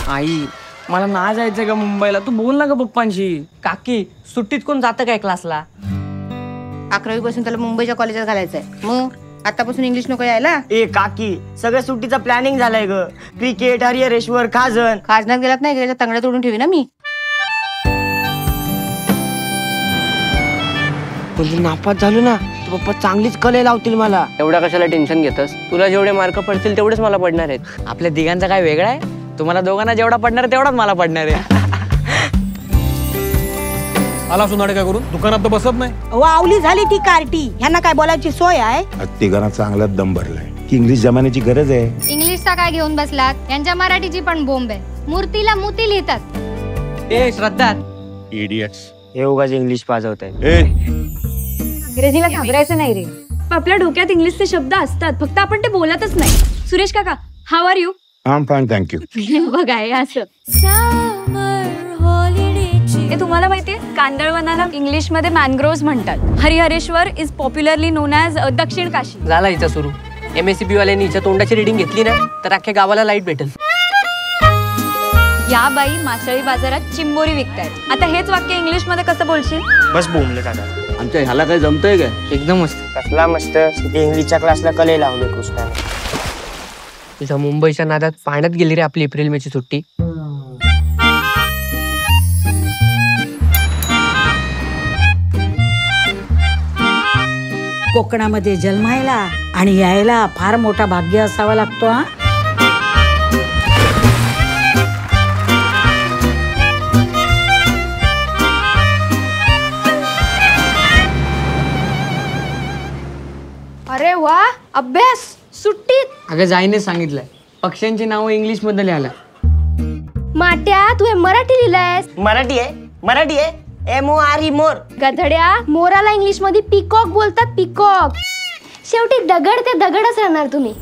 आई मला ना जायचंय का मुंबईला, तू बोल ना ग पप्पांशी. काकी सुट्टीत कोण जातं काय क्लासला? 11वी पासून त्याला मुंबईच्या कॉलेजात घालायचंय. मग आतापासून इंग्लिश नको यायला? ए काकी सगळ्या सुट्टीचा प्लॅनिंग झालाय ग. क्रिकेट, हरिहरेश्वर, खाजन. खाजनात गेलात नाही, त्याच्या तंगड्या तोडून ठेवी ना मी. पण नापास झालो ना तर पप्पा चांगलीच कले लावतील मला. एवढा कशाला टेन्शन घेतस? तुला जेवढे मार्क पडतील तेवढेच मला पडणार आहेत. आपल्या तिघांचा काय वेगळा आहे? तुम्हाला दोघांना जेवढा पडणार आहे तेवढाच मला पडणार आहे. आला सुनाडे काय करून दुकानात तर बसत नाही. वावली झाली ती कार्टी. ह्यांना काय बोलायची सोय आहे? तिघांना चांगलाच दम भरलाय की इंग्लिश जमान्याची गरज आहे. इंग्लिशचा काय घेऊन बसलात? यांच्या मराठीची पण बोंब आहे. मूर्तीला मोती लिहितात. ए श्रद्धा, इडियट्स. हे उगाच इंग्लिश पाजवत आहे. इंग्रजीला घाबरायचं नाही रे. आपल्या डोक्यात इंग्लिशचे शब्द असतात, फक्त आपण ते बोलतच नाही. सुरेश काका, how are you? I am fine, thank you. बघा हे असं. हे तुम्हाला माहितीये, कांदळवनाला इंग्लिश मध्ये मॅनग्रोव्ह म्हणतात. Harihareshwar is popularly non as दक्षिण काशी. झाला हिचा सुरू. MSCP वाल्यांनी हिच्या तोंडाची रिडिंग घेतली ना तर अख्ख्या गावाला लाईट भेटेल. या बाई मासळी बाजारात चिंबोरी विकतायत. आता हेच वाक्य इंग्लिश मध्ये कसं बोलशील? बस बोंबले दादा. आमच्या ह्याला काय जमतंय काय? एकदम मस्त. कसला मस्त. इंग्लिशच्या क्लासला कले लावले कृष्णाने. तुझ्या मुंबईच्या नादात पाण्यात गेली रे आपली एप्रिल मेची सुट्टी. कोकणामध्ये जन्मायला आणि यायला फार मोठा भाग्य असावा लागतो. हा अरे वा, अभ्यास सुट्टीत. अगं जाईने सांगितलंय पक्ष्यांची नावं इंग्लिश मध्ये लिहायला. माट्या तू हे मराठी लिहिलंयस? मराठी आहे, मराठी आहे. MORE मोर. गधड्या, मोराला इंग्लिश मध्ये पिकॉक बोलतात. पिकॉक. शेवटी दगड ते दगडच राहणार तुम्ही.